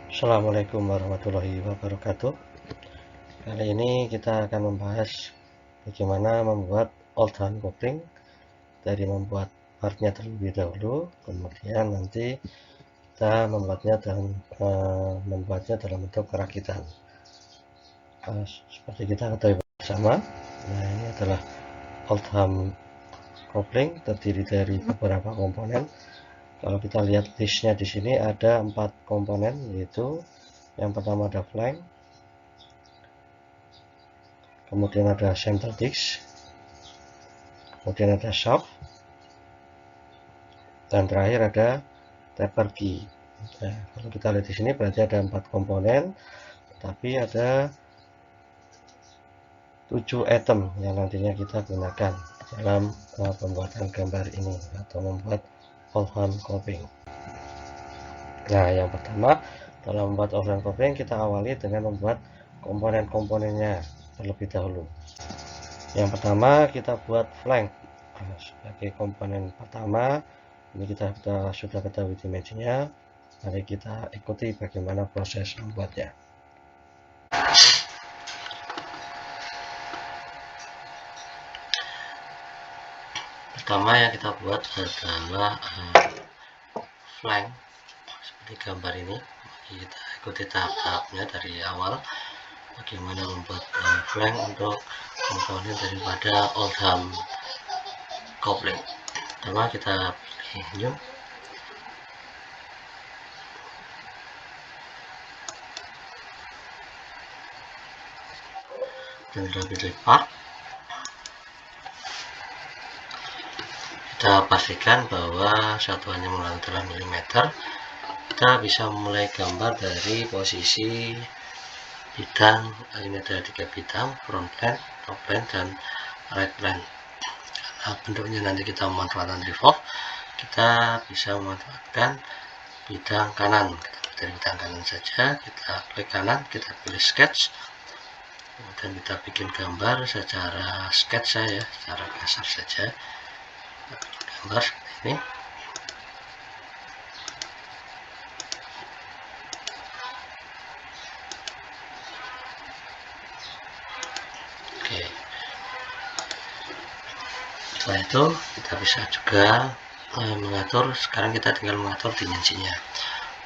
Assalamualaikum warahmatullahi wabarakatuh. Kali ini kita akan membahas bagaimana membuat old hand kopling dari membuat partnya terlebih dahulu, kemudian nanti kita membuatnya dalam bentuk perakitan. Seperti kita ketahui bersama, nah ini adalah old hand kopling terdiri dari beberapa komponen. Kalau kita lihat listnya di sini ada 4 komponen, yaitu yang pertama ada flank, kemudian ada center disc, kemudian ada shaft, dan terakhir ada taper key. Nah, kalau kita lihat di sini berarti ada 4 komponen, tapi ada 7 item yang nantinya kita gunakan dalam pembuatan gambar ini atau membuat old hand kopling. Nah, yang pertama dalam membuat old hand kopling kita awali dengan membuat komponen-komponennya terlebih dahulu. Yang pertama kita buat flank. Nah, sebagai komponen pertama ini kita sudah ketahui dimensinya. Mari kita ikuti bagaimana proses membuatnya. Pertama yang kita buat adalah flank seperti gambar ini. Kita ikuti tahap-tahapnya dari awal bagaimana membuat flank untuk komponen daripada old hand kopling. Pertama kita pilih new, dan kita pilih part. Kita pastikan bahwa satuannya adalah milimeter. Kita bisa memulai gambar dari posisi bidang. Ini ada 3 bidang, front plane, top plane, dan right plane. Nah, bentuknya nanti kita memanfaatkan revolve, kita bisa memanfaatkan bidang kanan. Kita dari bidang kanan saja, kita klik kanan, kita pilih sketch, kemudian kita bikin gambar secara sketsa ya, secara kasar saja. Gambar seperti ini. Oke. Setelah itu kita bisa juga mengatur. Sekarang kita tinggal mengatur dimensinya.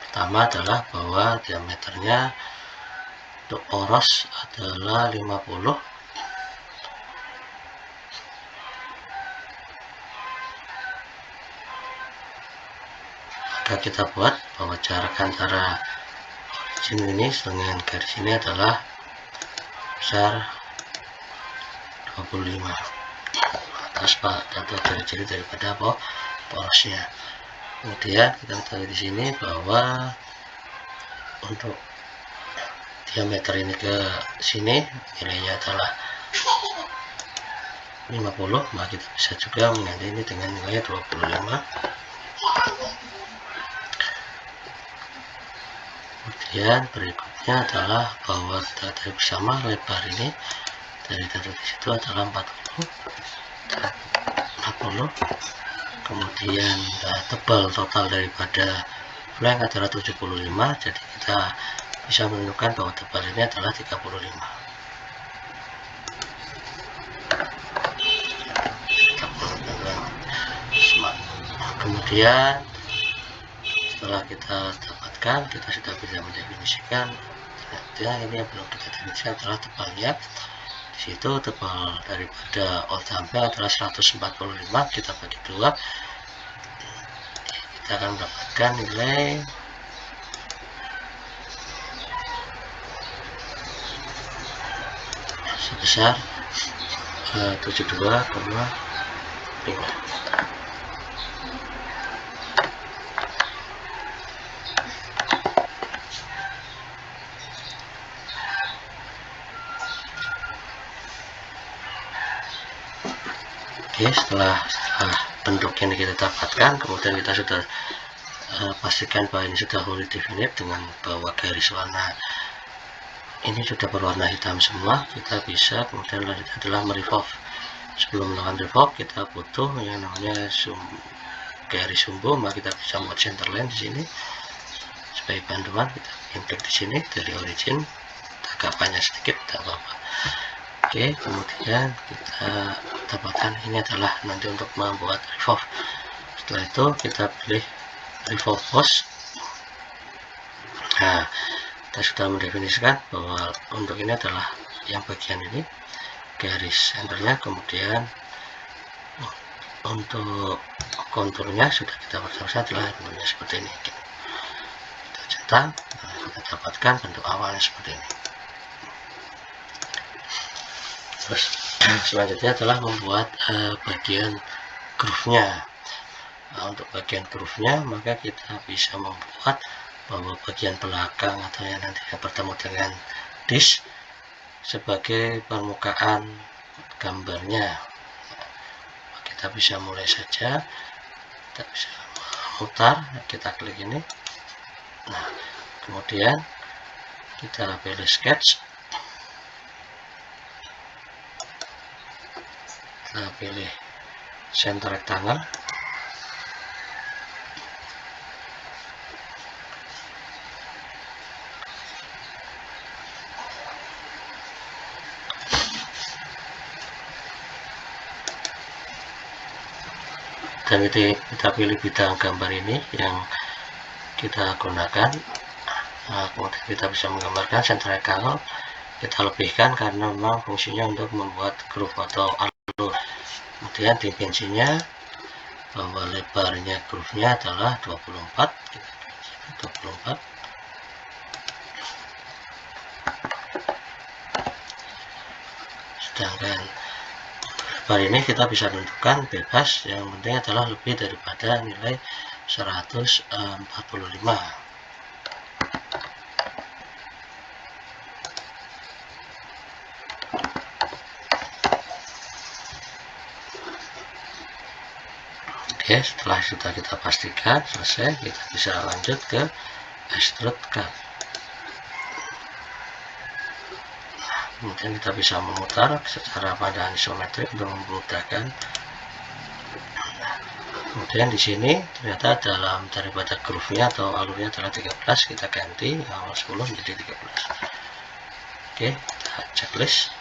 Pertama adalah bahwa diameternya untuk poros adalah 50. Maka kita buat bahwa jarak antara origin ini dengan garis ini adalah besar 25 atas atau dari ciri daripada porosnya. Kemudian kita ketahui di sini bahwa untuk diameter ini ke sini nilainya adalah 50, maka kita bisa juga mengganti ini dengan nilai 25. Kemudian berikutnya adalah bahwa kita ketahui bersama lebar ini dari titik di situ adalah 40 dan 40. Kemudian tebal total daripada flank adalah 75, jadi kita bisa menentukan bahwa tebal ini adalah 35. Kemudian setelah kita dapatkan, kita sudah bisa mendefinisikan. Ternyata ini yang belum kita definisikan adalah tebalnya. Di situ tebal daripada old hand adalah 145, kita bagi 2, kita akan mendapatkan nilai sebesar 72,5. Oke, setelah bentuk ini kita dapatkan, kemudian kita sudah pastikan bahwa ini sudah wholly definite dengan bahwa garis warna ini sudah berwarna hitam semua. Kita bisa kemudian lanjut adalah merevolve. Sebelum melakukan revolve, kita butuh yang namanya garis sumbu, maka kita bisa buat center line di sini. Sebagai bantuan kita bikin klik di sini dari origin, agak banyak sedikit tidak apa-apa. Oke, kemudian kita dapatkan ini adalah nanti untuk membuat revolve. Setelah itu kita pilih revolve post. Nah, kita sudah mendefinisikan bahwa untuk ini adalah yang bagian ini garis centernya, kemudian untuk konturnya sudah kita persiapkan adalah bentuknya seperti ini. Kita cetak, kita dapatkan bentuk awalnya seperti ini. Terus selanjutnya adalah membuat bagian groove-nya. Nah, untuk bagian groove-nya maka kita bisa membuat bahwa bagian belakang atau yang nanti bertemu dengan disk sebagai permukaan gambarnya. Kita bisa mulai saja, kita bisa memutar, kita klik ini. Nah, kemudian kita pilih sketch, kita pilih center rectangle, dan kita pilih bidang gambar ini yang kita gunakan. Nah, kemudian kita bisa menggambarkan center rectangle, kita lebihkan karena memang fungsinya untuk membuat groove atau alur. Kemudian dimensinya bahwa lebarnya groove-nya adalah 24, kita pilih 24. Sedangkan lebar ini kita bisa tentukan bebas, yang penting adalah lebih daripada nilai 145. Oke, setelah sudah kita pastikan selesai, kita bisa lanjut ke extrude cut. Kemudian kita bisa memutar secara pada isometrik untuk memudahkan. Kemudian di sini ternyata dalam daripada groove-nya atau alurnya adalah 13, kita ganti awal 10 menjadi 13. Oke, kita checklist.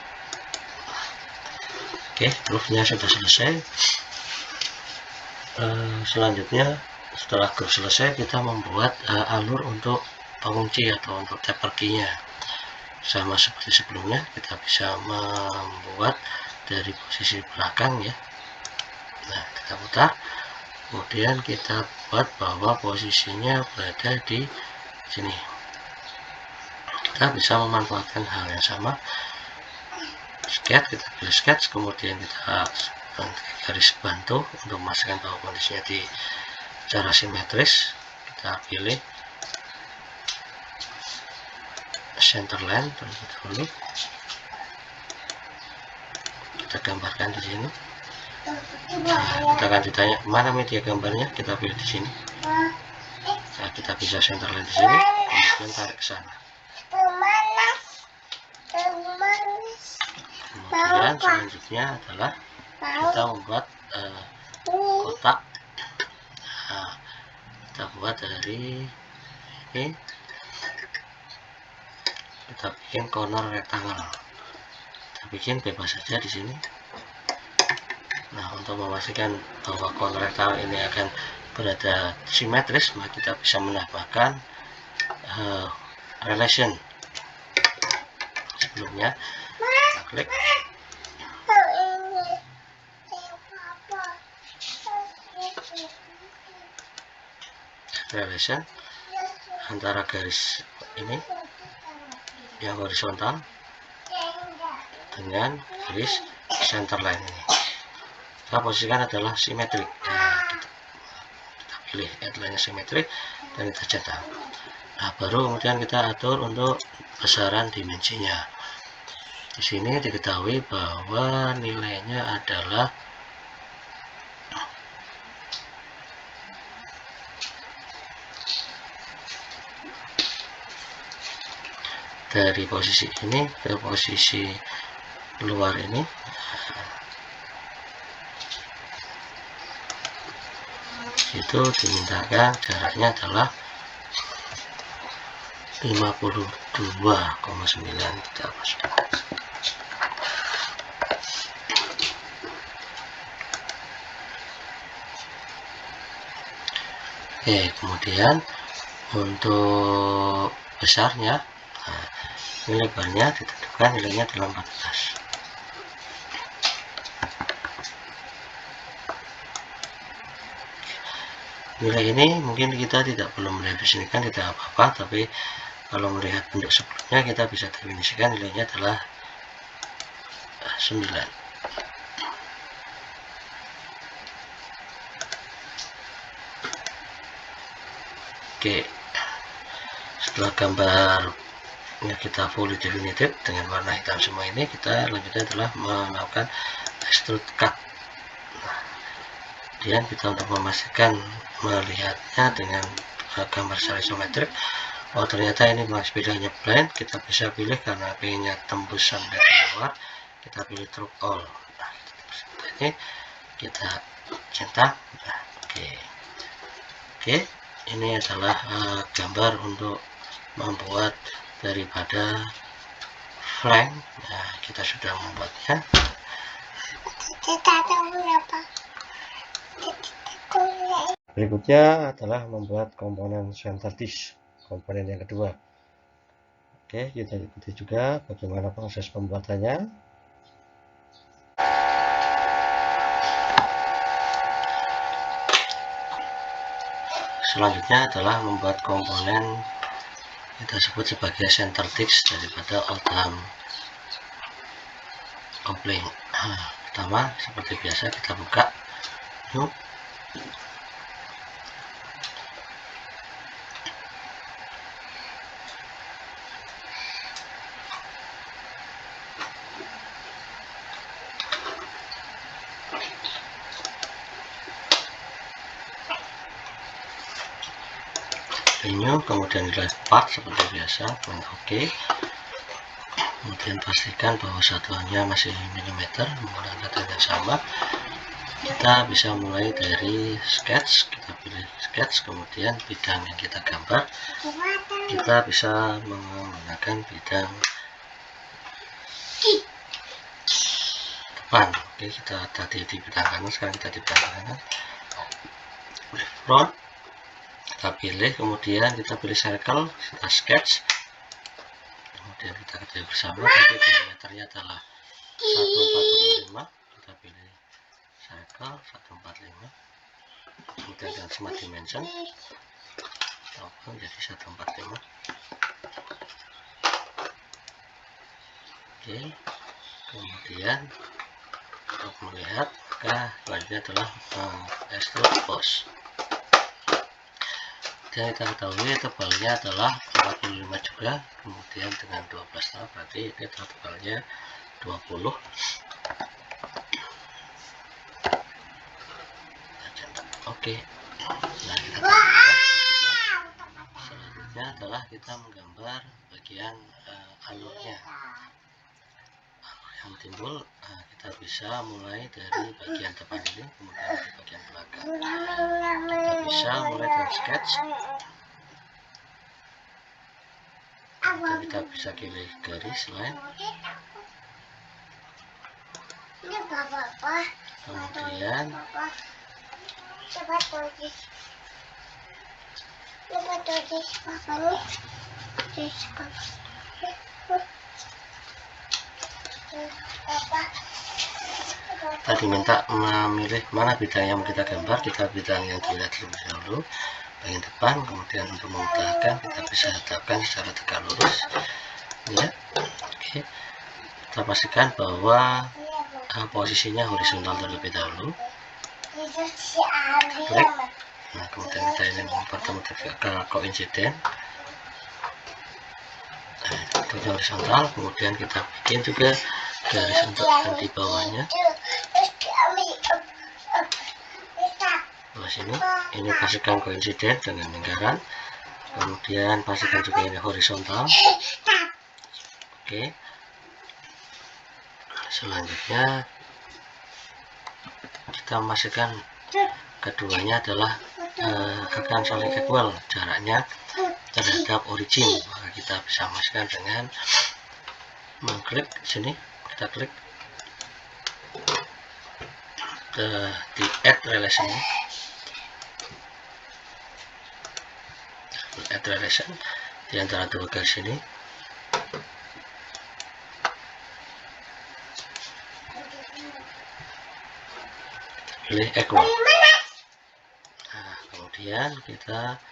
Oke, groove-nya sudah selesai. Selanjutnya setelah groove selesai, kita membuat alur untuk pengunci atau untuk taper key-nya. Sama seperti sebelumnya, kita bisa membuat dari posisi belakang ya. Nah, kita putar, kemudian kita buat bahwa posisinya berada di sini. Kita bisa memanfaatkan hal yang sama. Sketch, kita pilih sketch, kemudian kita garis bantu untuk memastikan bahwa kondisinya di secara simetris. Kita pilih center line terlebih dahulu, kita gambarkan di sini. Nah, kita akan ditanya mana media gambarnya, kita pilih di sini. Nah, kita bisa center line di sini, kemudian tarik ke sana. Kemudian selanjutnya adalah kita membuat kotak. Nah, kita buat dari ini. Kita bikin corner rectangle, kita bikin bebas saja di sini. Nah, untuk memastikan bahwa corner rectangle ini akan berada simetris, maka kita bisa menambahkan relation. Sebelumnya kita klik relation antara garis ini yang horizontal dengan garis center line ini. Kita posisikan adalah simetrik. Nah, kita pilih outline simetrik dan kita cetak. Nah, baru kemudian kita atur untuk besaran dimensinya. Di sini diketahui bahwa nilainya adalah dari posisi ini ke posisi luar ini itu dimintakan jaraknya adalah 52,9 kita masukkan. Oke, kemudian untuk besarnya, nah, ini lebarnya ditentukan nilainya adalah 14. Nilai ini mungkin kita tidak perlu mendefinisikan, tidak apa-apa, tapi kalau melihat bentuk sebelumnya kita bisa definisikan nilainya adalah 9. Oke, setelah gambarnya kita fully definitive dengan warna hitam semua ini, kita lanjutnya adalah melakukan extrude cut. Kemudian kita untuk memastikan melihatnya dengan gambar secara isometrik, oh ternyata ini mas pilihannya blend, kita bisa pilih karena pengennya tembusan dari luar, kita pilih through all. Nah, ini kita centang. Nah, oke, ini adalah gambar untuk membuat daripada flank. Nah, kita sudah membuatnya. Berikutnya adalah membuat komponen center dish, komponen yang kedua. Oke, kita ikuti juga bagaimana proses pembuatannya. Selanjutnya adalah membuat komponen kita sebut sebagai center dish daripada Oldham kopling. Nah, pertama seperti biasa kita buka new. Renew, kemudian drive part seperti biasa, oke. Kemudian pastikan bahwa satuannya masih milimeter menggunakan data yang sama. Kita bisa mulai dari sketch, kita pilih sketch, kemudian bidang yang kita gambar kita bisa menggunakan bidang depan. Oke, kita tadi di bidang kanan, sekarang kita di bidang kanan. Front kita pilih, kemudian kita pilih circle, kita sketch, kemudian kita kerja bersama. Tapi diameternya adalah 145, kita pilih circle 145, kemudian dengan smart dimension jadi 145. Oke, kemudian untuk melihat, maka selanjutnya adalah extrude boss. Dan kita ketahui tebalnya adalah 45 juga, kemudian dengan 12 tahun berarti ini tebalnya 20. Oke, nah kita selanjutnya adalah kita menggambar bagian alurnya. Yang timbul, kita bisa mulai dari bagian depan ini, kemudian di bagian belakang. Kita bisa mulai dari sketch, kemudian kita bisa pilih garis line, kemudian tadi minta memilih mana bidang yang kita gambar, kita bidang yang dilihat terlebih dahulu bagian depan, kemudian untuk memudahkan kita bisa tetapkan secara tegak lurus ya. Oke, kita pastikan bahwa posisinya horizontal terlebih dahulu, klik. Nah, kemudian kita ini mempertemukan ke koinsiden, itu horizontal, kemudian kita bikin juga garis untuk yang di bawahnya. Sini ini pastikan koinsiden dengan lingkaran, kemudian pastikan juga ini horizontal. Oke, selanjutnya kita pastikan keduanya adalah akan saling equal jaraknya, terhadap origin. Maka kita bisa masukkan dengan mengklik sini, kita klik di add relation, di antara dua garis ini. Pilih equal. Nah, kemudian kita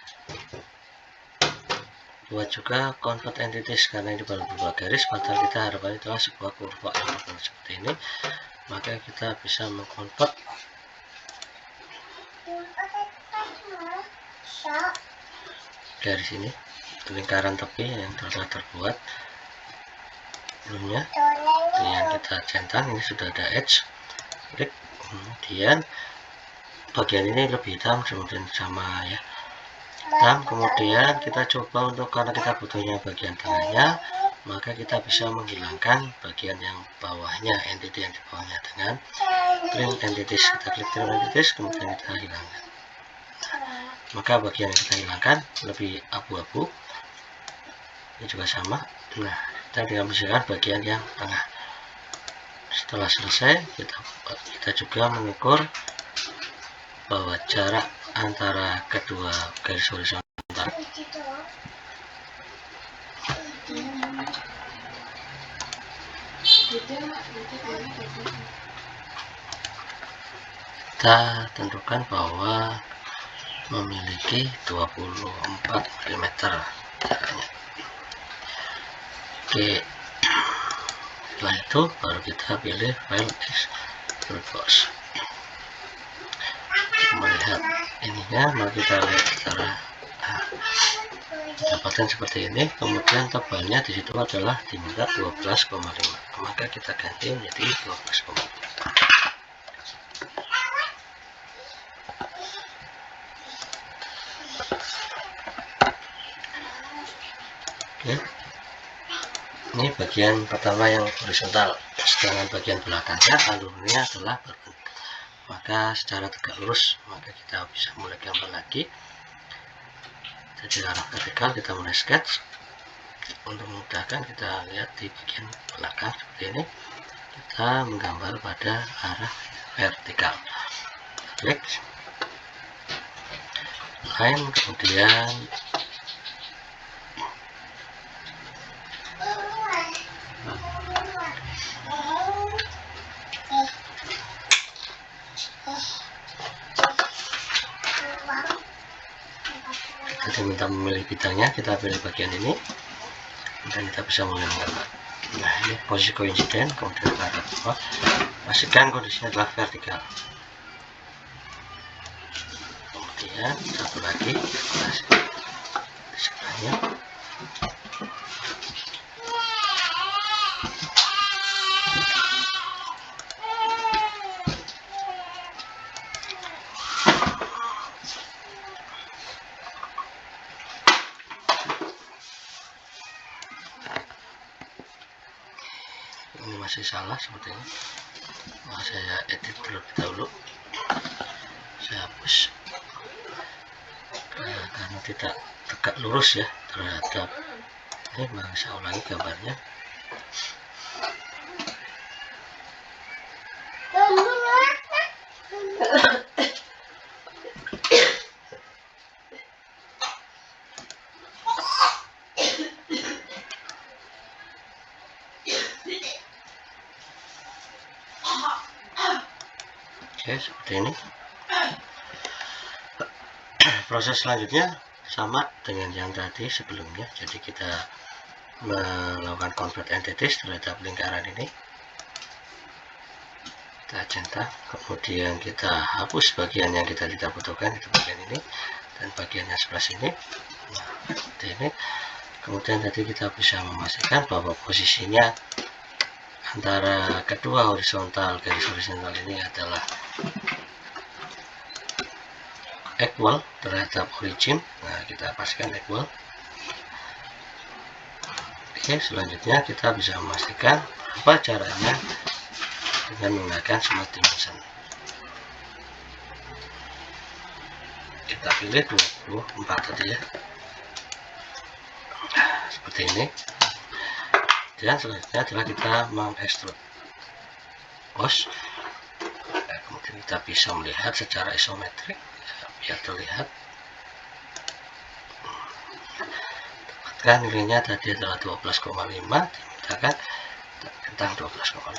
buat juga convert entities, karena ini baru dua garis, padahal kita harapkan itu sebuah kurva yang seperti ini. Maka kita bisa mengkonvert garis ini, lingkaran tepi yang telah terbuat sebelumnya. Kemudian kita centang, ini sudah ada edge, klik. Kemudian bagian ini lebih hitam, kemudian sama ya, hitam. Kemudian kita coba untuk, karena kita butuhnya bagian tengahnya, maka kita bisa menghilangkan bagian yang bawahnya, entity yang di bawahnya dengan trim entities. Kita klik trim entities, kemudian kita hilangkan. Maka bagian yang kita hilangkan lebih abu-abu. Ini juga sama. Nah, kita tinggal membersihkan bagian yang tengah. Setelah selesai, kita juga mengukur bahwa jarak antara kedua garis horizontal kita tentukan bahwa memiliki 24 mm jaraknya. Oke, setelah itu baru kita pilih file as brute force. Melihat ininya, maka kita lihat secara dapatkan seperti ini. Kemudian tebalnya di situ adalah diminta 12,5, maka kita ganti menjadi 12,5. Oke, ini bagian pertama yang horizontal, sedangkan bagian belakangnya alurnya adalah berbentuk. Maka secara tegak lurus, maka kita bisa mulai gambar lagi. Jadi arah vertikal kita mulai sketch. Untuk memudahkan, kita lihat di bagian belakang seperti ini, kita menggambar pada arah vertikal. Klik line, kemudian kita diminta memilih bidangnya, kita pilih bagian ini, dan kita bisa mulai menggambar. Nah, ini posisi koinsiden, kemudian ke arah bawah, pastikan kondisinya adalah vertikal. Kemudian satu lagi di sebelahnya. Ini masih salah seperti ini. Nah, saya edit terlebih dahulu, saya hapus karena tidak tegak lurus ya terhadap ini. Maka saya ulangi gambarnya. Oke, seperti ini. Proses selanjutnya sama dengan yang tadi sebelumnya. Jadi kita melakukan convert entities terhadap lingkaran ini. Kita centang, kemudian kita hapus bagian yang kita tidak butuhkan, itu bagian ini, dan bagian yang sebelah sini. Nah, seperti ini. Kemudian tadi kita bisa memastikan bahwa posisinya antara kedua garis horizontal ini adalah equal terhadap origin. Nah, kita pastikan equal. Oke, selanjutnya kita bisa memastikan apa caranya dengan menggunakan smart dimension. Kita pilih 24 tadi ya. seperti ini. Dan selanjutnya adalah kita mengekstrud bos. Kemudian kita bisa melihat secara isometrik biar terlihat. Dapatkan nilainya tadi adalah 12,5, dimintakan tentang 12,5.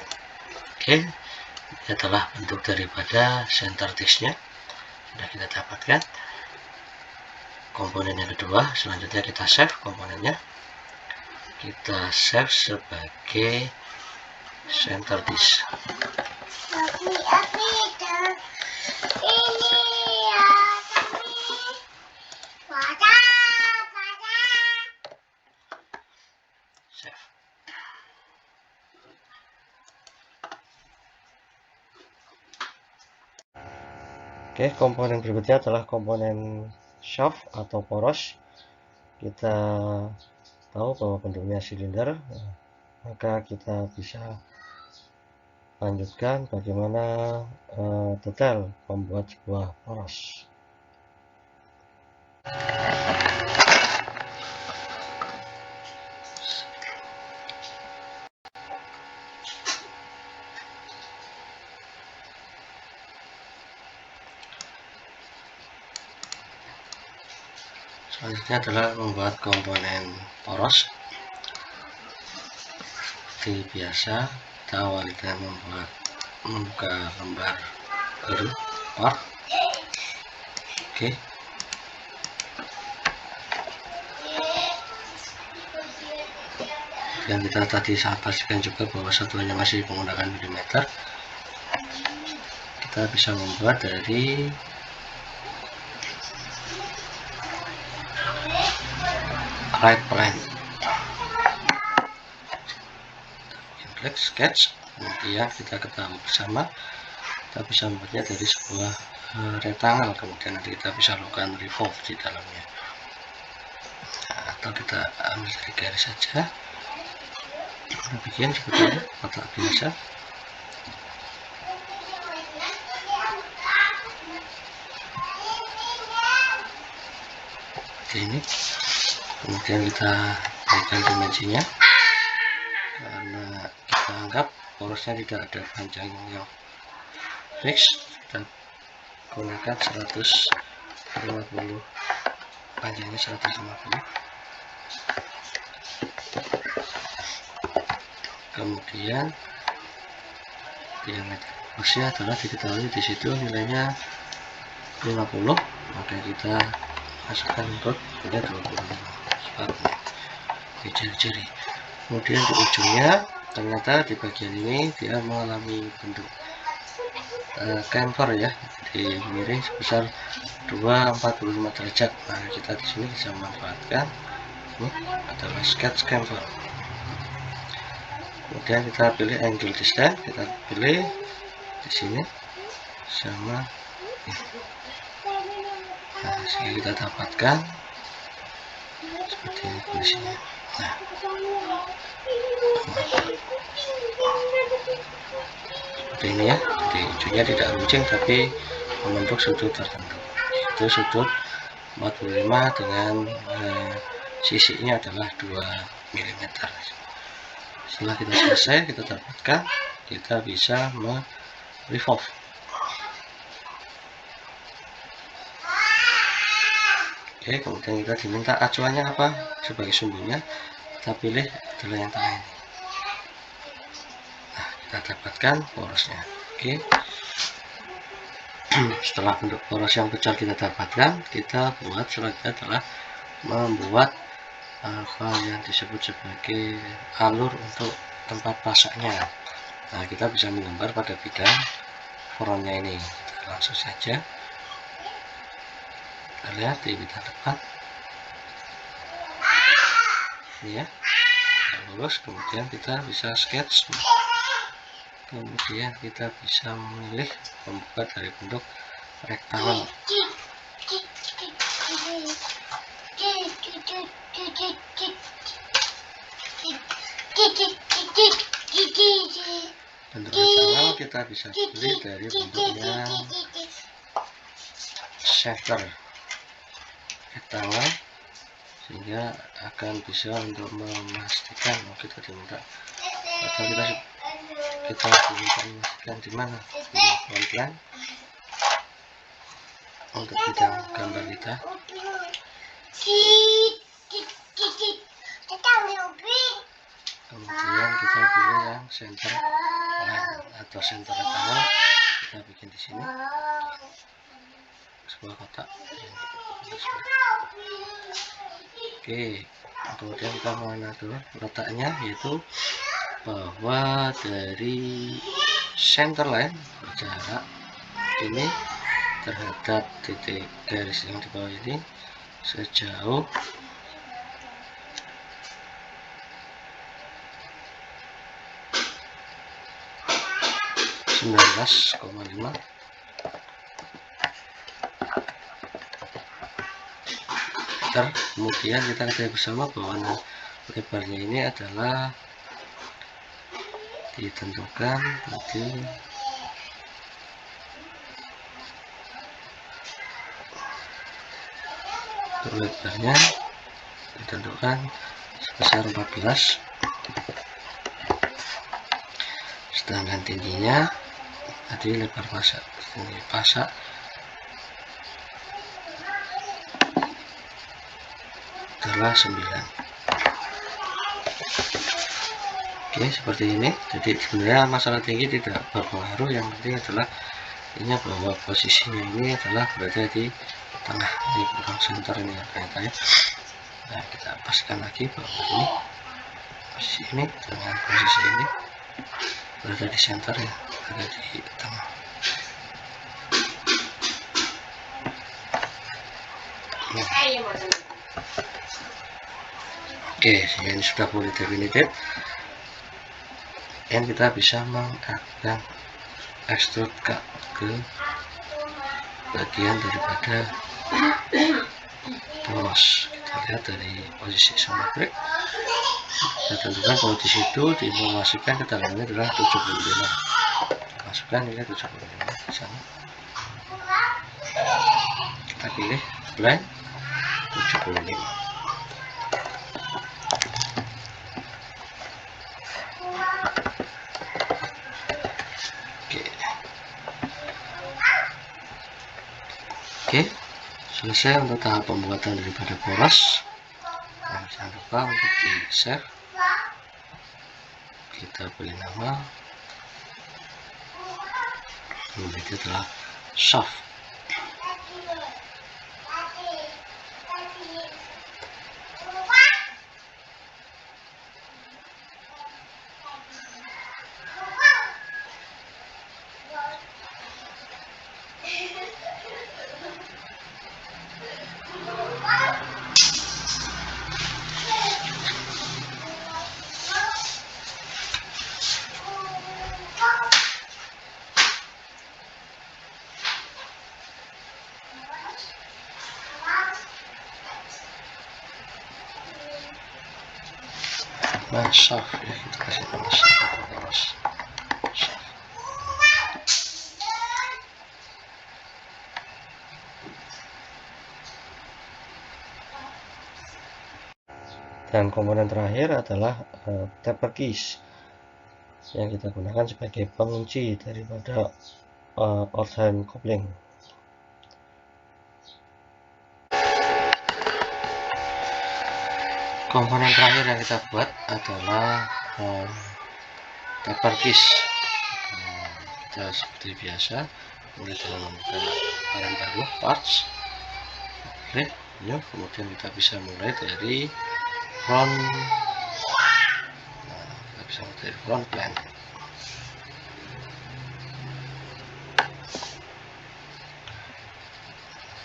Oke, ini adalah bentuk daripada center disknya sudah kita dapatkan. Komponen yang kedua, selanjutnya kita save komponennya. Kita save sebagai center disk. Save. Oke, komponen berikutnya adalah komponen shaft atau poros. Kita tahu bahwa bentuknya silinder, maka kita bisa lanjutkan bagaimana detail membuat sebuah poros. Selanjutnya adalah membuat komponen poros. Seperti biasa, kita awali dengan membuka lembar baru part. Oke. Dan kita tadi sangat pastikan juga bahwa satuannya masih menggunakan milimeter. Kita bisa membuat dari right plane. Klik sketch, kemudian kita ketahui bersama kita bisa membuatnya dari sebuah rectangle, kemudian nanti kita bisa lakukan revolve di dalamnya. Nah, atau kita ambil dari garis saja, kita bikin seperti ini, kotak biasa. Seperti ini. Kemudian kita berikan dimensinya, karena kita anggap porosnya tidak ada panjang yang fix, kita gunakan 150, panjangnya 150. Kemudian diameter porosnya adalah diketahui di situ nilainya 50, maka kita masukkan untuk punya 25 di jari-jari. Kemudian di ujungnya ternyata di bagian ini dia mengalami bentuk chamfer ya, jadi miring sebesar 245 derajat. Nah, kita di sini bisa memanfaatkan ini adalah sketch chamfer. Kemudian kita pilih angle distance, kita pilih di sini sama ini. Nah, sehingga kita dapatkan seperti ini kondisinya. Nah, seperti ini ya, jadi ujungnya tidak runcing tapi membentuk sudut tertentu. Itu sudut 45 dengan sisinya adalah 2 mm. Setelah kita selesai, kita dapatkan, kita bisa revolve. Oke, kemudian kita diminta acuannya apa sebagai sumbunya, kita pilih adalah yang tengah ini. Nah, kita dapatkan porosnya. Oke. Setelah bentuk poros yang pecah kita dapatkan, kita buat selanjutnya adalah membuat hal yang disebut sebagai alur untuk tempat pasaknya. Nah, kita bisa menggambar pada bidang frontnya ini. Kita langsung saja kita lihat di bidang depan ini ya, lurus. Kemudian kita bisa sketch, kemudian kita bisa memilih membuat dari bentuk rectangle. Bentuk rectangle kita bisa pilih dari bentuknya center rectangle sehingga akan bisa untuk memastikan kita diminta atau kita diminta memastikan di mana di front line untuk bidang gambar kita. Kemudian kita pilih yang center line atau center rectangle, kita bikin di sini sebuah kotak. Oke, kemudian kita mengatur letaknya, yaitu bahwa dari center line berjarak ini terhadap titik garis yang di bawah ini sejauh 19,5. Kemudian kita ketahui bersama bahwa lebarnya ini adalah ditentukan di lebarnya ditentukan sebesar 14, sedangkan tingginya tadi lebar pasak, tinggi pasak adalah 9. Oke, seperti ini. Jadi sebenarnya masalah tinggi tidak berpengaruh, yang penting adalah ini bahwa posisinya ini adalah berada di tengah, di kurang center ini ya kayaknya. Nah, kita pastikan lagi bahwa ini posisi ini dengan posisi ini berada di center ya, berada di tengah. Oke, ini sudah fully definited, dan kita bisa mengaktifkan extrude ke bagian daripada polos. Kita lihat dari posisi isometrik, kita tentukan bahwa di situ diinformasikan ke dalamnya adalah 75. Masukkan nilai 75 di sana. Kita pilih blend 75. Oke, selesai untuk tahap pembuatan daripada polos. Nah, jangan lupa untuk di share, kita beri nama, ini adalah soft. Nah, soft ya, kita kasih nama soft. Dan komponen terakhir adalah taper keys yang kita gunakan sebagai pengunci daripada outside coupling. Komponen terakhir yang kita buat adalah taper keys. Kita seperti biasa mulai dengan barang baru, parts, klik new, kemudian kita bisa mulai dari front. Nah, kita bisa mulai dari front plan.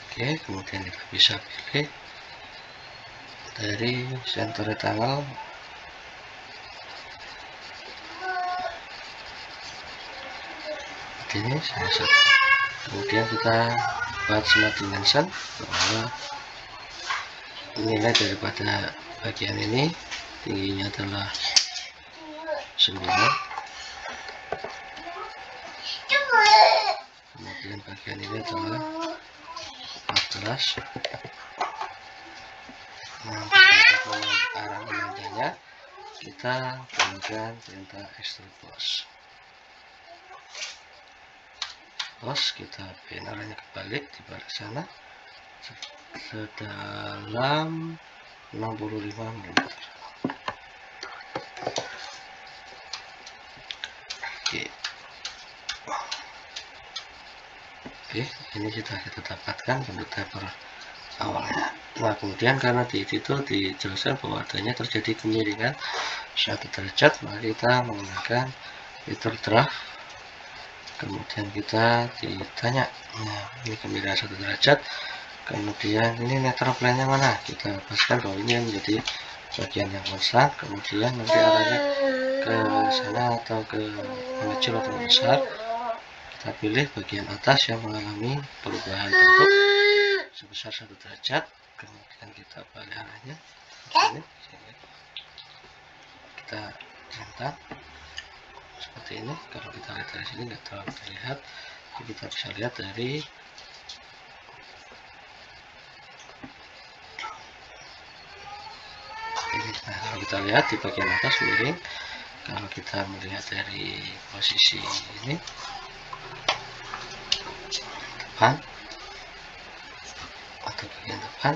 Oke, kemudian kita bisa pilih dari center rectangle, ini salah satu. Kemudian kita buat smart dimension bahwa nilai daripada bagian ini tingginya adalah 9, kemudian bagian ini adalah 14, Nah, untuk arah memantanya kita gunakan perintah extrude boss. Kita pin arahnya kebalik di balik sana sedalam 65 mm. Oke, ini sudah kita dapatkan bentuk taper awalnya. Nah, kemudian karena di situ dijelaskan bahwa adanya terjadi kemiringan 1 derajat, maka kita menggunakan fitur draft. Kemudian kita ditanya, nah ini kemiringan 1 derajat, kemudian ini netral plane-nya mana? Kita pastikan bahwa ini menjadi bagian yang konstan, kemudian nanti arahnya ke sana atau ke mengecil atau membesar. Kita pilih bagian atas yang mengalami perubahan bentuk sebesar 1 derajat, kemudian kita balik arahnya ini, kita centang seperti ini. Kalau kita lihat dari sini nggak terlalu terlihat, tapi kita bisa lihat dari ini. Nah, kalau kita lihat di bagian atas miring, kalau kita melihat dari posisi ini depan atau bagian depan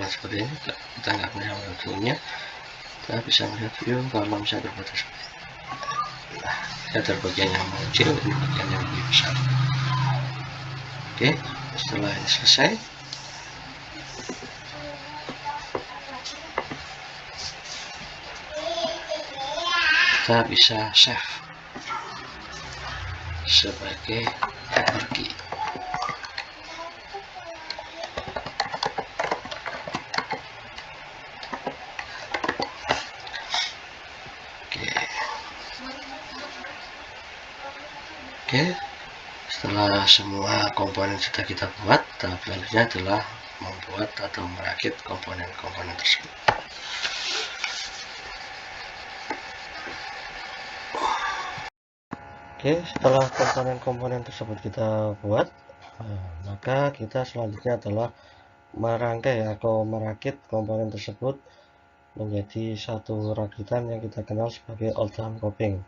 seperti ini, kita nggak punya ujungnya, kita bisa melihat view kalau misalnya terbuat seperti ini. Nah, ada bagian yang kecil, ini bagian yang lebih besar. Oke, setelah ini selesai, kita bisa save sebagai hyperkey. Oke, setelah semua komponen sudah kita buat, tahap selanjutnya adalah membuat atau merakit komponen-komponen tersebut. Oke, setelah komponen-komponen tersebut kita buat, maka kita selanjutnya adalah merangkai atau merakit komponen tersebut menjadi satu rakitan yang kita kenal sebagai all-time coping.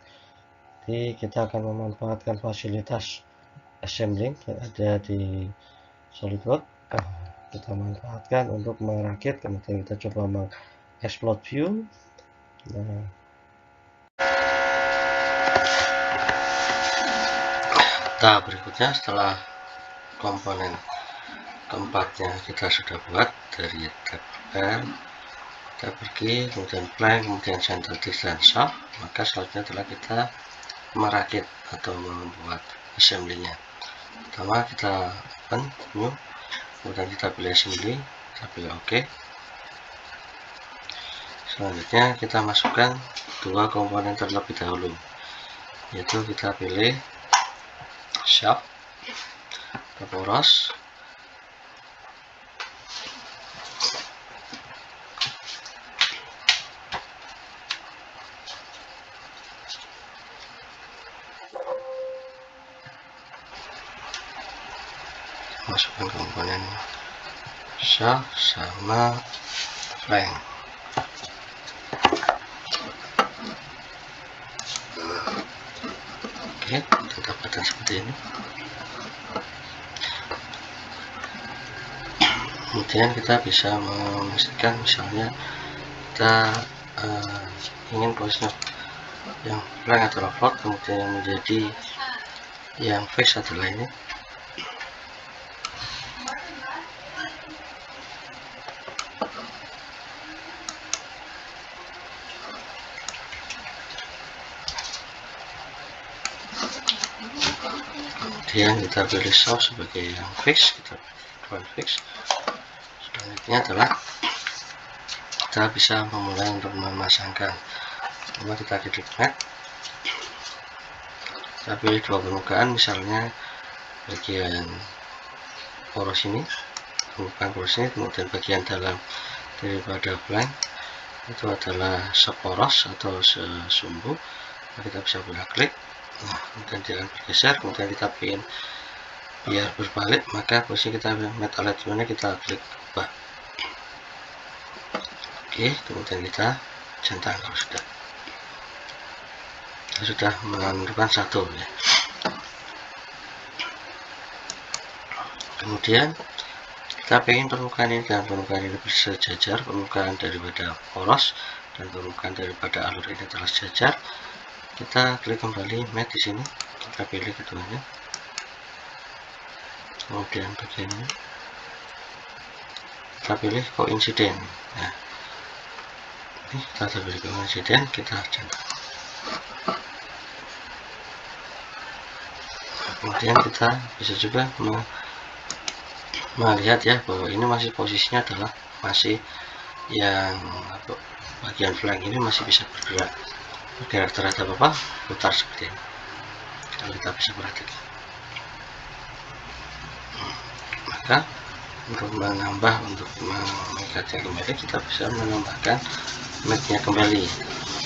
Jadi kita akan memanfaatkan fasilitas assembling yang ada di SolidWorks. Kita manfaatkan untuk merakit, kemudian kita coba mengexplode view. Nah, tahap berikutnya setelah komponen keempatnya kita sudah buat dari tab L, kita pergi, kemudian plank, kemudian center disk dan shaft, maka selanjutnya adalah kita merakit atau membuat assembly-nya. Pertama kita open new, kemudian kita pilih assembly, kita pilih OK. Selanjutnya kita masukkan dua komponen terlebih dahulu, yaitu kita pilih shaft ke poros, masukkan komponen shaft sama flank. Oke, kita dapatkan seperti ini. Kemudian kita bisa memastikan, misalnya kita ingin posisinya yang flank adalah float, kemudian yang menjadi yang face adalah ini. Kemudian kita pilih source sebagai yang fix, kita pilih fix. Selanjutnya adalah kita bisa memulai untuk memasangkan. Pertama kita klik mat, kita pilih dua permukaan, misalnya bagian poros ini, permukaan poros ini, kemudian bagian dalam daripada flank itu adalah seporos atau sesumbu. Nah, kita bisa pilih klik, nah, kemudian dia akan bergeser, kemudian kita pin biar berbalik, maka posisi kita Matte Alignment kita klik ubah. Oke, kemudian kita centang kalau sudah menentukan satu ya. Kemudian kita ingin permukaan ini dan permukaan ini bersejajar, permukaan daripada poros dan permukaan daripada alur ini telah sejajar. Kita klik kembali matte di sini, kita pilih keduanya, kemudian bagian ini kita pilih koinsiden. Nah, ini kita pilih koinsiden, kita centang. Kemudian kita bisa juga melihat ya bahwa ini masih posisinya adalah masih yang bagian flank ini masih bisa bergerak terhadap putar seperti ini, kalau kita bisa perhatikan. Maka untuk mengikatnya kembali, kita bisa menambahkan matte-nya kembali.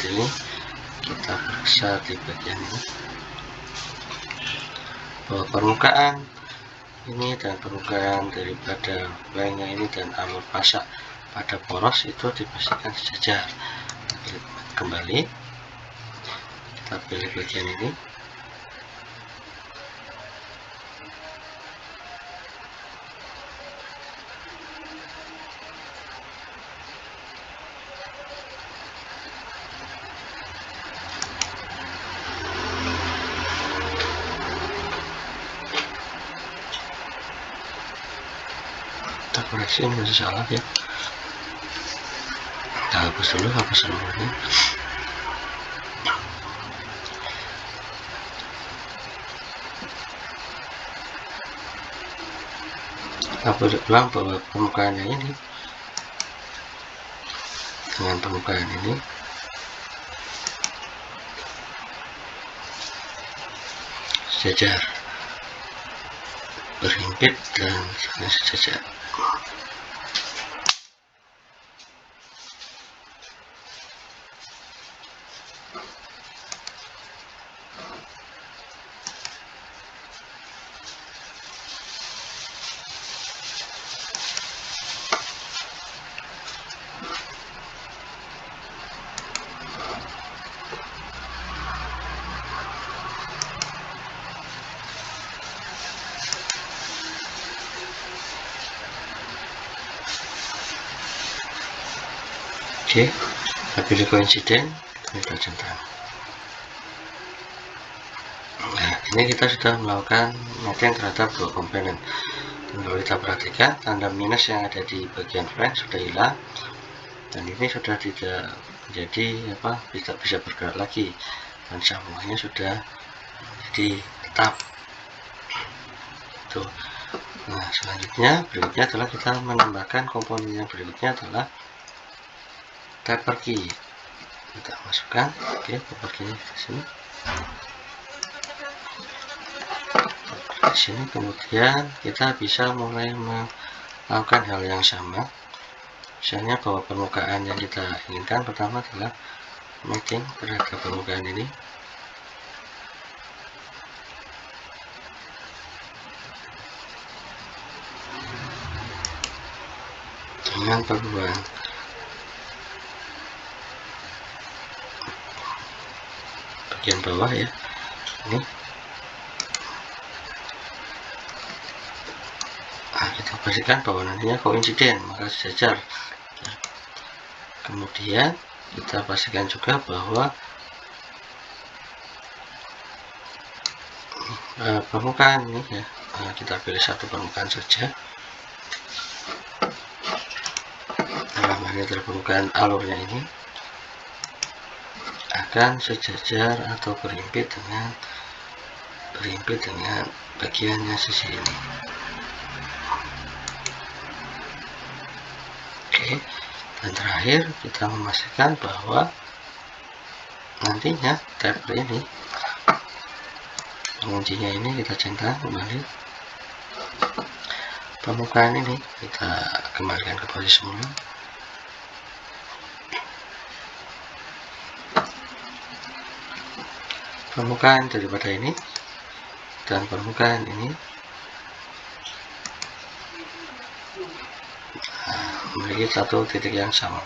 Jadi kita periksa di bagian ini bahwa permukaan ini dan permukaan daripada flanknya ini dan alur pasak pada poros itu dipastikan sejajar. Klik kembali, kita pilih bagian ini, kita koreksi, ini masih salah ya. Kita hapus dulu, hapus seluruhnya. Kita boleh ulang bahwa permukaannya ini dengan permukaan ini sejajar, berhimpit dan saling sejajar. Oke, kita pilih koinsiden, kita centang. Nah, ini kita sudah melakukan mapping terhadap dua komponen. Dan kalau kita perhatikan, tanda minus yang ada di bagian flank sudah hilang, dan ini sudah tidak menjadi tidak bisa bergerak lagi, dan sambungannya sudah menjadi tetap. Tuh. Nah, selanjutnya berikutnya adalah kita menambahkan komponen yang berikutnya adalah taper key. Kita masukkan, oke, taper key di sini. Di sini kemudian kita bisa mulai melakukan hal yang sama. Misalnya bahwa permukaan yang kita inginkan pertama adalah matching terhadap permukaan ini. Dengan perubahan bagian bawah ya, ini. Nah, kita pastikan bahwa nantinya koinsiden, maka sejajar. Kemudian kita pastikan juga bahwa permukaan ini ya, kita pilih satu permukaan saja. Dalam hal ini permukaan alurnya ini akan sejajar atau berhimpit dengan bagiannya sisi ini. Oke, dan terakhir kita memastikan bahwa nantinya taper ini, penguncinya ini kita centang kembali, permukaan ini kita kembalikan ke posisi semula. Permukaan daripada ini dan permukaan ini memiliki satu titik yang sama.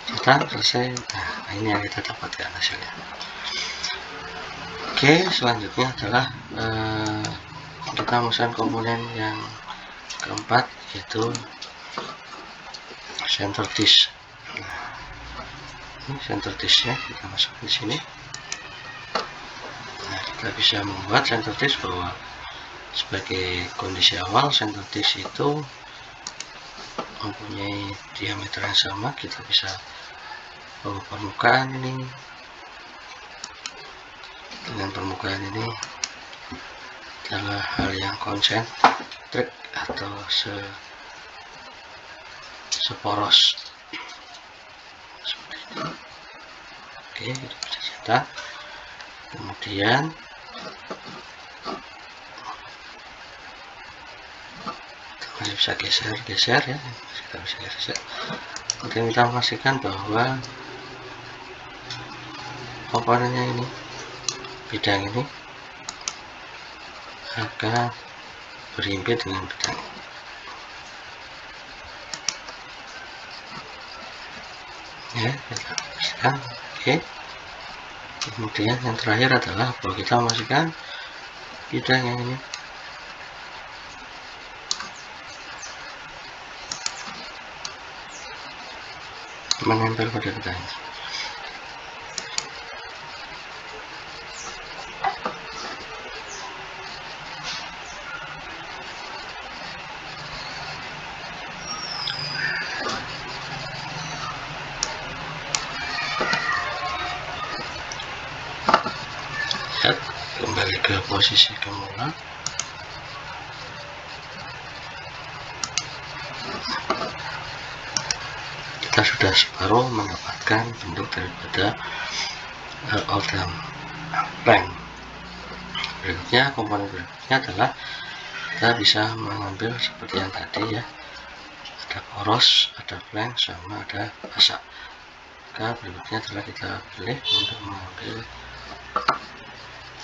Cetak, selesai. Nah, ini yang kita dapatkan hasilnya. Oke, selanjutnya adalah kita memasukkan komponen yang keempat, yaitu center disk. Nah, ini center disknya kita masukkan di sini. Nah, kita bisa membuat center disk bahwa sebagai kondisi awal center disk itu mempunyai diameter yang sama. Kita bisa bahwa permukaan ini dengan permukaan ini adalah hal yang konsentrik atau seporos seperti ini. Oke, itu bisa cetak. Kemudian kita masih bisa geser ya, kita bisa geser. Kemudian kita memastikan bahwa komponennya ini, bidang ini akan berhimpit dengan bidang. Ya, kita pastikan. Oke. Kemudian yang terakhir adalah bahwa kita memasukkan bidang yang ini menempel pada bidang ini. Kembali ke posisi semula. Kita sudah separuh mendapatkan bentuk daripada outline plank. Berikutnya, komponen berikutnya adalah kita bisa mengambil seperti yang tadi ya, ada poros, ada plank, sama ada pasak. Maka berikutnya adalah kita pilih untuk mengambil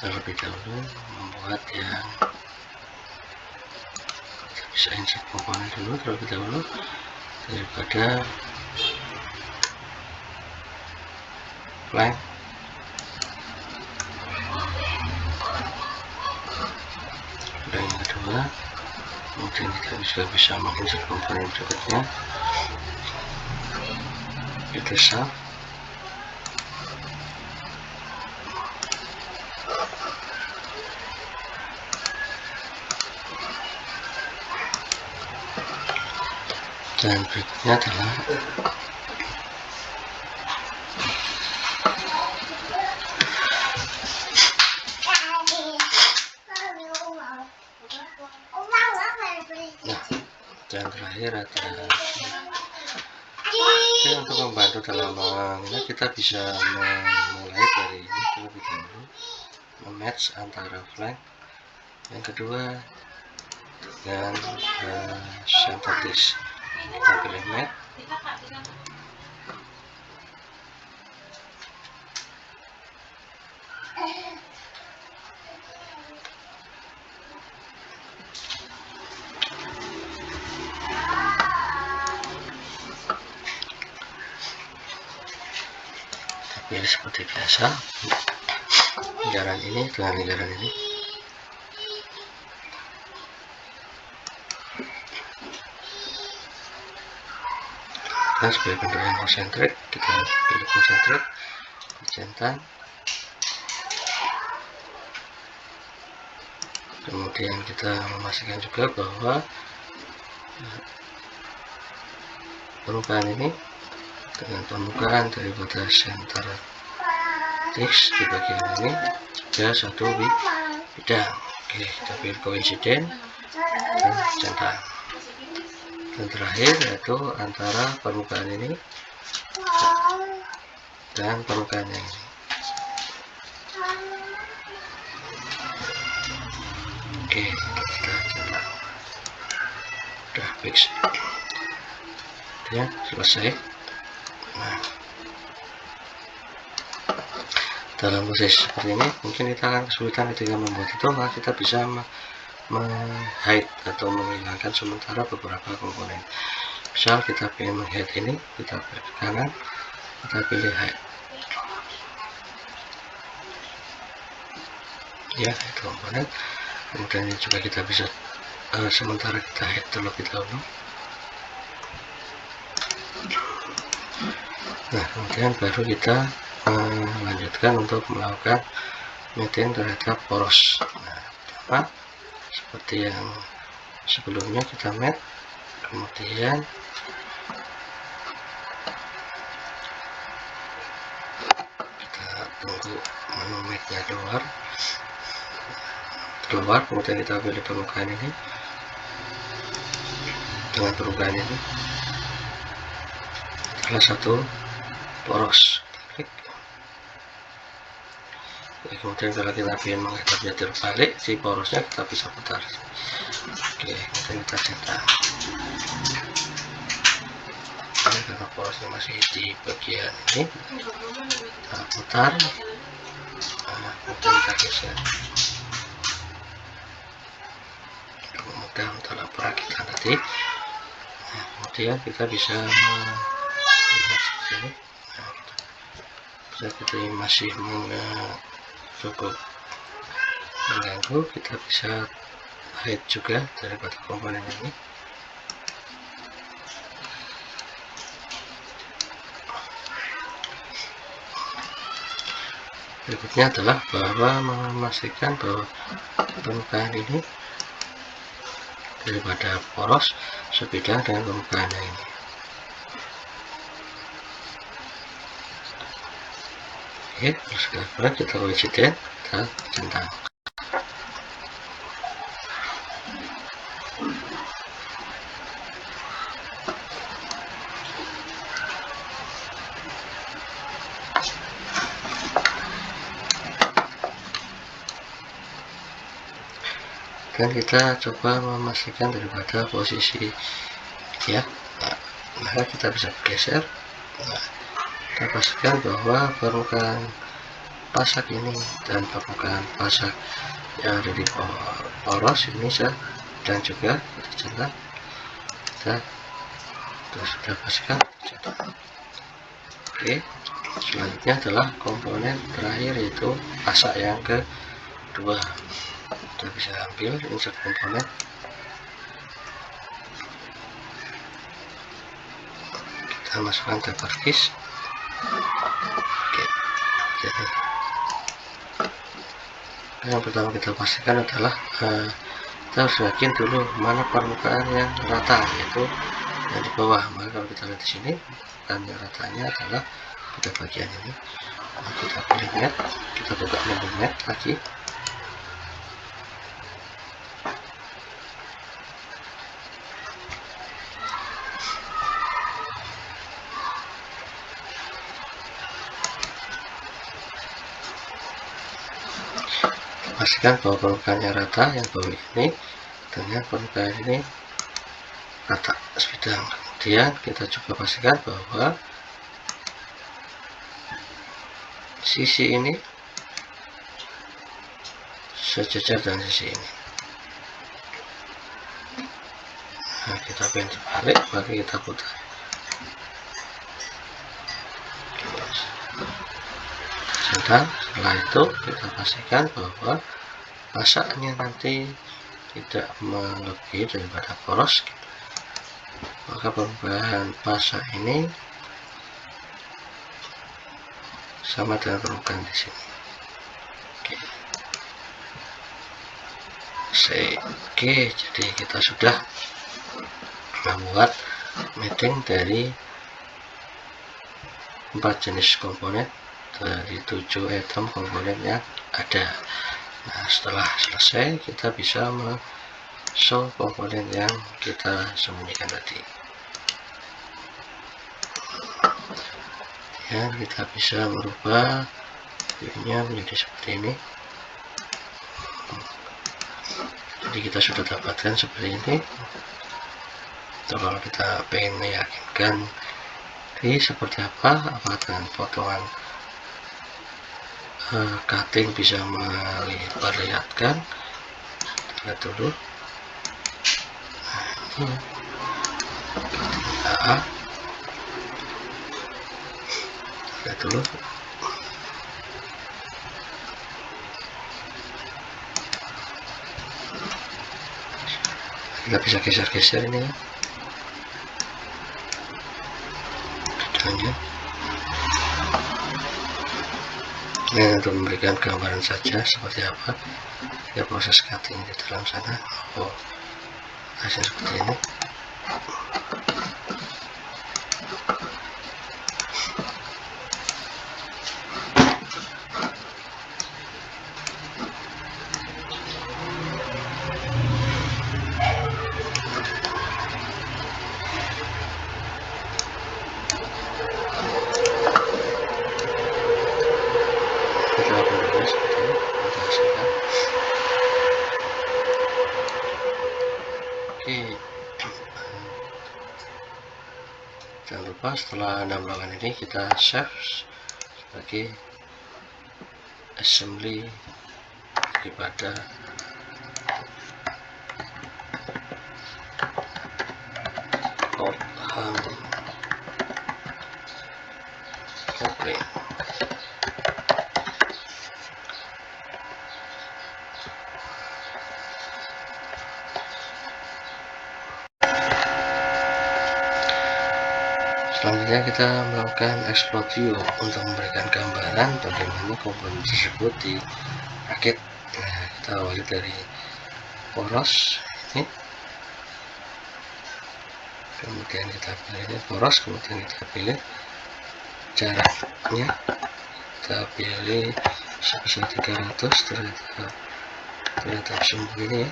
terlebih dahulu, membuat yang kita bisa insert komponen dulu terlebih dahulu daripada plank. Dan yang kedua, kemudian kita juga bisa menginsert komponen berikutnya, itu shaft. Dan berikutnya adalah dan terakhir adalah untuk membantu dalam ini, kita bisa memulai dari ini terlebih dahulu, mematch antara flank yang kedua dengan center disk. Kita pilih match, pilih seperti biasa lingkaran ini dengan lingkaran ini. Nah, sebagai bentuk yang konsentrik, kita pilih konsentrik, centang. Kemudian kita memastikan juga bahwa permukaan ini dengan permukaan daripada center disk di bagian ini juga satu bidang. Oke, kita pilih koinsiden dan centang. Dan terakhir yaitu antara permukaan ini dan permukaan yang ini. Oke, kita centang. Udah fix. Ya, selesai. Nah, dalam posisi seperti ini mungkin kita akan kesulitan ketika membuat itu, maka kita bisa hide atau menghilangkan sementara beberapa komponen. Misal kita ingin meng-hide ini, kita klik kanan, kita pilih hide. Ya, itu komponen. Kemudian ini juga kita bisa sementara kita hide terlebih dahulu. Nah, kemudian baru kita lanjutkan untuk melakukan mapping terhadap poros. Nah, pertama seperti yang sebelumnya kita map, kemudian kita tunggu menu mapnya keluar, kemudian kita pilih permukaan ini. Dengan permukaan ini salah satu poros, klik. Kemudian kalau kita ingin menghadapnya terbalik, si porosnya kita bisa putar. Oke, kemudian kita cetak. Ini karena porosnya masih di bagian ini, kita putar. Nah, kemudian kita geser. Mudah untuk perakitan tadi. Nah, kemudian kita bisa melihat seperti ini. Nah, kita masih cukup mengganggu, kita bisa hide juga daripada komponen ini. Berikutnya adalah bahwa memastikan bahwa permukaan ini daripada poros sebidang dengan permukaan ini. Oke, sekarang kita presiden, kita centang. Dan kita coba memastikan daripada posisi ya. Nah, maka kita bisa bergeser. Nah, kita pastikan bahwa permukaan pasak ini dan permukaan pasak yang ada di poros ini dan juga kita centang. Kita sudah pastikan. Oke, selanjutnya adalah komponen terakhir, yaitu pasak yang kedua. Kita bisa ambil insert komponen, kita masukkan tab kis. Oke, jadi yang pertama kita pastikan adalah kita harus yakin dulu mana permukaan yang rata, yaitu yang di bawah. Maka kalau kita lihat di sini, dan yang ratanya adalah pada bagian ini. Nah, kita pilih map, kita buka menu map lagi. Pastikan bahwa permukaannya rata, yang bawah ini dengan permukaan ini rata sebidang. Kemudian kita juga pastikan bahwa sisi ini sejajar dengan sisi ini. Nah, kita pengen terbalik, maka kita putar. Dan setelah itu kita pastikan bahwa pasaknya nanti tidak melebihi daripada poros. Maka permukaan pasak ini sama dengan permukaan di sini. Oke, jadi kita sudah membuat mapping dari 4 jenis komponen dari 7 item komponen yang ada. Nah, setelah selesai kita bisa show komponen yang kita sembunyikan tadi. Ya, kita bisa merubah viewnya menjadi seperti ini. Jadi kita sudah dapatkan seperti ini. Atau kalau kita pengen meyakinkan ini seperti apa dengan potongan cutting bisa memperlihatkan. Lihat dulu. AA. Lihat dulu. Kita bisa geser-geser ini detailnya. Ini untuk memberikan gambaran saja seperti apa ya proses cutting di dalam sana. Oh, hasil seperti ini. Oke, jangan lupa setelah Anda melakukan ini kita save sebagai assembly daripada outcome komplain. Selanjutnya kita melakukan explode view untuk memberikan gambaran bagaimana komponen tersebut dirakit. Nah, kita awali dari poros ini, kemudian kita pilih poros, kemudian kita pilih jaraknya, kita pilih sebesar 300, ternyata semua ini ya.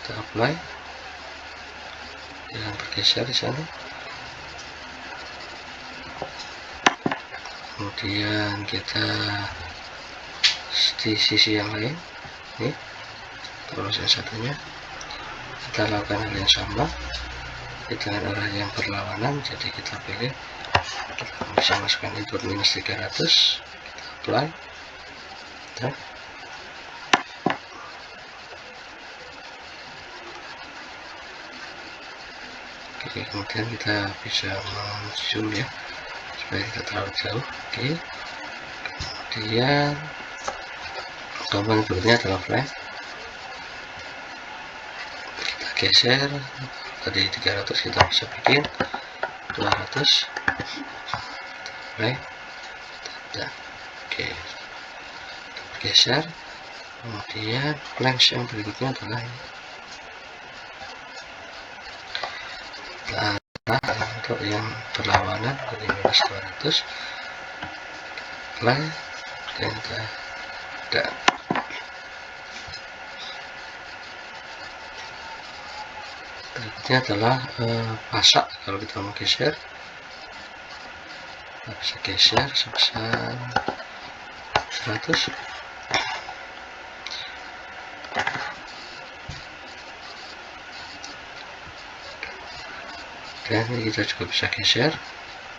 Kita apply dan bergeser di sana. Kemudian kita di sisi yang lain ini poros yang satunya kita lakukan hal yang sama dengan arah yang berlawanan. Jadi kita pilih, kita bisa masukkan input minus 300, kita apply dan oke, kemudian kita bisa zoom ya supaya tidak terlalu jauh. Oke, kemudian komponen berikutnya adalah flank. Kita geser, tadi 300 kita bisa bikin 200 flank dan oke, kita bergeser. Kemudian flank yang berikutnya adalah ini. Untuk yang berlawanan dari minus 200 play dan berikutnya adalah pasak. Kalau kita mau geser, kita bisa geser sebesar 100. Dan ini kita juga bisa geser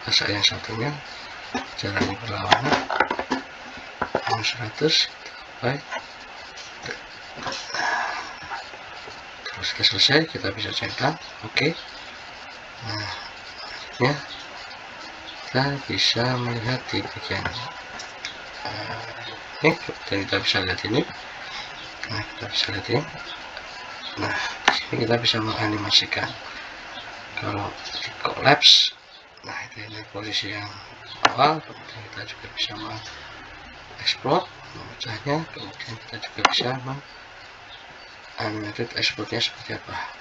pasak yang satunya, jaraknya berlawanan minus 100, baik. Terus kita selesai, kita bisa centang. Oke. Nah, ya kita bisa melihat di bagian ini, dan kita bisa lihat ini. Nah, kita bisa lihat ini. Nah, di sini kita bisa menganimasikan. Kalau di collapse, nah ini posisi yang awal, kemudian kita juga bisa mengeksplod, memecahnya, kemudian kita juga bisa animated explode-nya seperti apa.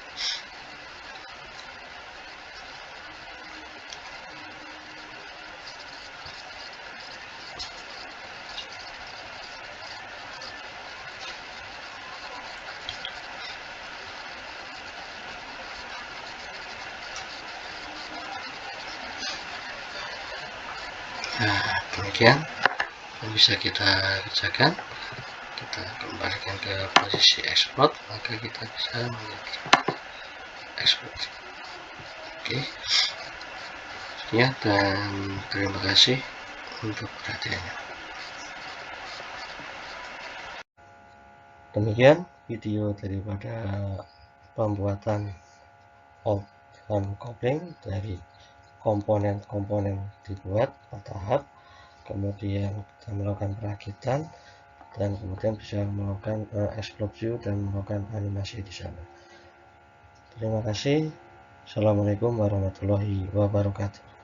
Nah, demikian yang bisa kita kerjakan. Kita kembalikan ke posisi export, maka kita bisa melihat export. Oke, ya, dan terima kasih untuk perhatiannya. Demikian video daripada pembuatan outcome coupling dari komponen-komponen dibuat bertahap, kemudian kita melakukan perakitan, dan kemudian bisa melakukan explode view dan melakukan animasi di sana. Terima kasih. Assalamualaikum warahmatullahi wabarakatuh.